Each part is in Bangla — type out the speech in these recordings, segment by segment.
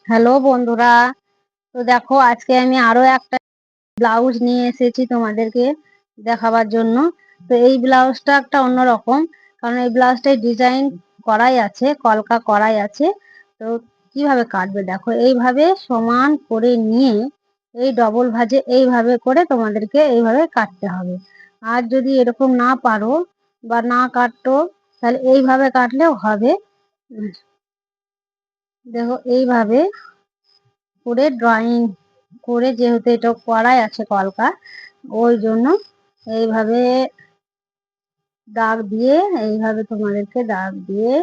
হ্যালো বন্ধুরা। তো দেখো, আজকে আমি আরো একটা ব্লাউজ নিয়ে এসেছি তোমাদেরকে দেখাবার জন্য। তো এই ব্লাউজটা একটা অন্যরকম, কারণ এই ব্লাউজটায় ডিজাইন করাই আছে, কলকা করাই আছে। তো কিভাবে কাটবে দেখো, এইভাবে সমান করে নিয়ে এই ডবল ভাঁজে এইভাবে করে তোমাদেরকে এইভাবে কাটতে হবে। আর যদি এরকম না পারো বা না কাটো, তাহলে এইভাবে কাটলেও হবে। দেখো এইভাবে করে ড্রয়িং করে, যেহেতু এটা করাই আছে কলকা, ওই জন্য এইভাবে দাগ দিয়ে, এইভাবে তোমাদেরকে দাগ দিয়ে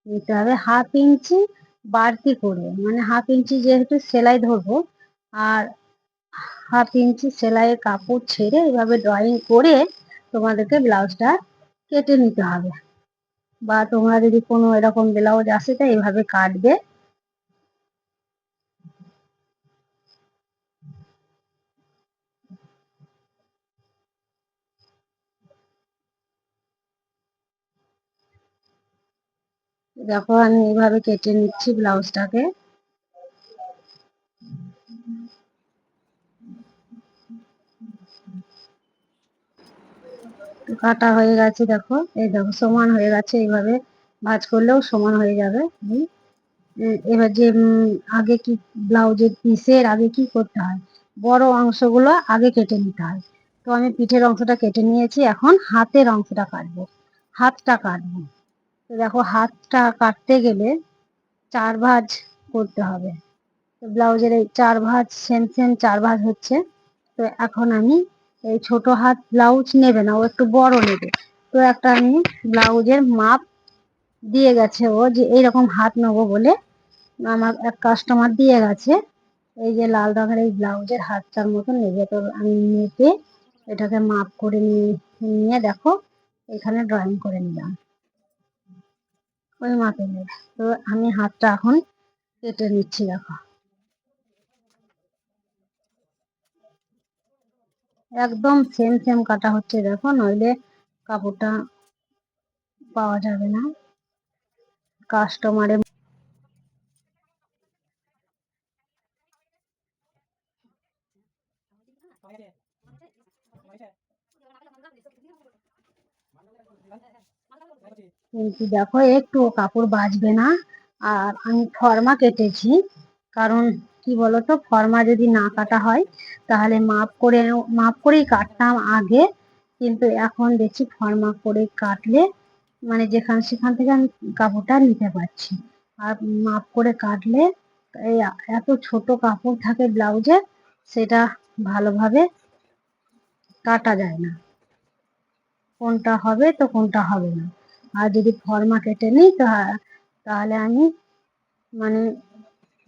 নিতে হবে। হাফ ইঞ্চি বাড়তি করে, মানে হাফ ইঞ্চি যেহেতু সেলাই ধরবো, আর হাফ ইঞ্চি সেলাইয়ের কাপড় ছেড়ে এইভাবে ড্রয়িং করে তোমাদেরকে ব্লাউজটা কেটে নিতে হবে। বা তোমরা যদি কোনো এরকম ব্লাউজ আসে, তা এইভাবে কাটবে। দেখো, আমি এইভাবে কেটে নিচ্ছি ব্লাউজটাকে। কাটা হয়ে গেছে, দেখো এই দেখো সমান হয়ে গেছে। এইভাবে ভাঁজ করলেও সমান হয়ে যাবে। এবার যে আগে কি, ব্লাউজের পিসের আগে কি করতে হয়, বড় অংশগুলো আগে কেটে নিতে হয়। তো আমি পিঠের অংশটা কেটে নিয়েছি, এখন হাতের অংশটা কাটবো, হাতটা কাটবো। তো দেখো, হাতটা কাটতে গেলে 4 ভাঁজ করতে হবে। তো ব্লাউজের এই 4 ভাঁজ, সেম সেম 4 ভাঁজ হচ্ছে। তো এখন আমি, এই ছোট হাত ব্লাউজ নেবে না, ও একটু বড় নেবে। তো একটা আমি ব্লাউজের মাপ দিয়ে গেছে ও, যে এইরকম হাত নেবো বলে আমার এক কাস্টমার দিয়ে গেছে। এই যে লাল রঙের এই ব্লাউজের হাতটার মতো নেবে। তো আমি মেপে এটাকে মাপ করে নিয়ে দেখো এখানে ড্রয়িং করে নিলাম, ওই মাপে নেবে। তো আমি হাতটা এখন কেটে নিচ্ছি। দেখো একদম সেম সেম কাটা হচ্ছে, দেখো, নইলে কাপড়টা পাওয়া যাবে না কাস্টমারের। কিন্তু দেখো, একটু কাপড় বাঁচবে না। আর আমি ফর্মা কেটেছি, কারণ কি বলতো, ফর্মা যদি না কাটা হয় তাহলে মাপ করেই কাটতাম আগে। কিন্তু এখন দেখছি ফর্মা করে কাটলে, মানে যেখান সেখান থেকে আমি কাপড়টা নিতে পারছি। আর মাপ করে কাটলে এই এত ছোট কাপড় থাকে ব্লাউজে, সেটা ভালোভাবে কাটা যায় না, কোনটা হবে তো কোনটা হবে না। আর যদি ফর্মা কেটে নিই তাহলে আমি, মানে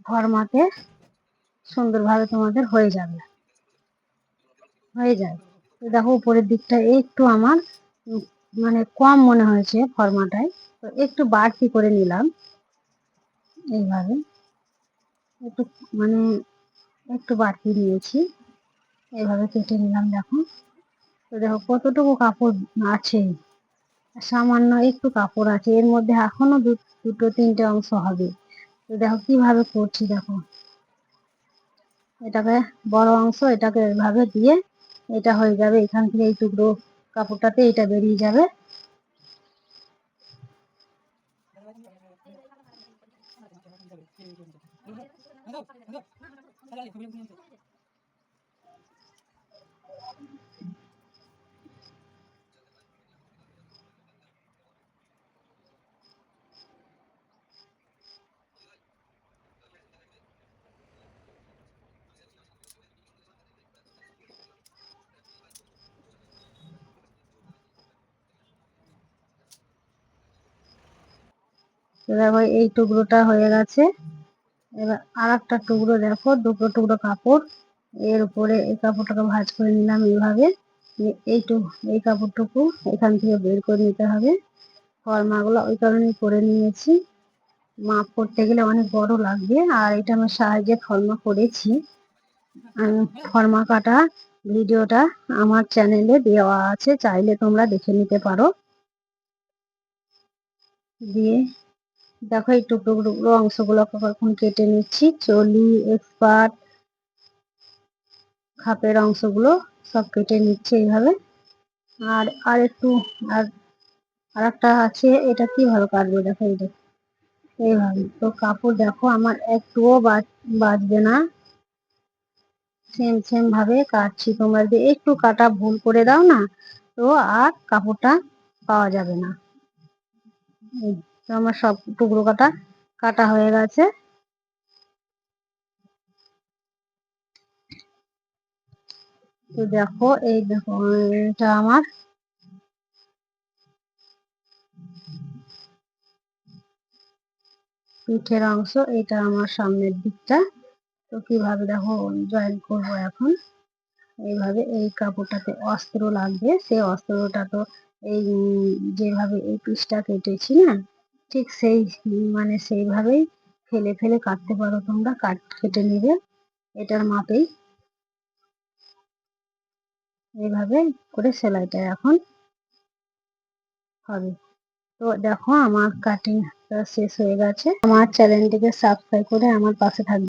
ফর্মাতে সুন্দরভাবে তোমাদের হয়ে যায়। তো দেখো, উপরের দিকটা একটু আমার মানে কম মনে হয়েছে ফর্মাটায়, তো একটু বাড়তি করে নিলাম। এইভাবে একটু, মানে একটু বাড়তি নিয়েছি, এইভাবে কেটে নিলাম। দেখো, তো দেখো কতটুকু কাপড় আছে, সামান্য একটু কাপড় আছে, এর মধ্যে এখনো দুটো তিনটে অংশ হবে। তো দেখো কিভাবে করছি, দেখো এটাকে বড় অংশ, এটাকে এভাবে দিয়ে এটা হয়ে যাবে। এখান থেকে এই টুকরো কাপড়টাতে এটা বেরিয়ে যাবে। তো দেখো এই টুকরোটা হয়ে গেছে। এবার আর একটা টুকরো, দেখো দুটো টুকরো কাপড়, এর উপরে এই কাপড়টাকে ভাঁজ করে নিলাম এইভাবে। এই কাপড়টুকু এখান থেকে বের করে নিতে হবে। ফর্মাগুলো ওই কারণেই করে নিয়েছি, মাপ করতে গেলে অনেক বড় লাগবে। আর এটা আমার সাহায্যে ফর্মা করেছি। ফর্মা কাটা ভিডিওটা আমার চ্যানেলে দেওয়া আছে, চাইলে তোমরা দেখে নিতে পারো। দিয়ে দেখো এই টুকরো টুকরো অংশগুলোকে এখন কেটে নিচ্ছি। চলি, এক্সপার্ট, খাপের অংশগুলো সব কেটে নিচ্ছে এইভাবে। আর আর একটু আর একটা আছে, এটা কিভাবে কাটবো দেখো, এই দেখো এইভাবে। তো কাপড় দেখো আমার একটুও বাজবে না, সেম সেম ভাবে কাটছি। তোমরা যদি একটু কাটা ভুল করে দাও না, তো আর কাপড়টা পাওয়া যাবে না। তো আমার সব টুকরো কাটা কাটা হয়ে গেছে। তো দেখো এই দেখো, এটা আমার পিঠের অংশ, এটা আমার সামনের দিকটা। তো কিভাবে দেখো জয়েন করবো এখন, এইভাবে এই কাপড়টাতে অস্ত্র লাগবে, সেই অস্ত্রটা তো এই যেভাবে এই পিসটা কেটেছি না, ঠিক সেই মানে সেইভাবেই ফেলে ফেলে কাটতে পারো তোমরা, কেটে নিবে এটার মাপেই। এইভাবে করে সেলাইটা এখন হবে। তো দেখো আমার কাটিং শেষ হয়ে গেছে। আমার চ্যানেলটিকে সাবস্ক্রাইব করে আমার পাশে থাকবে।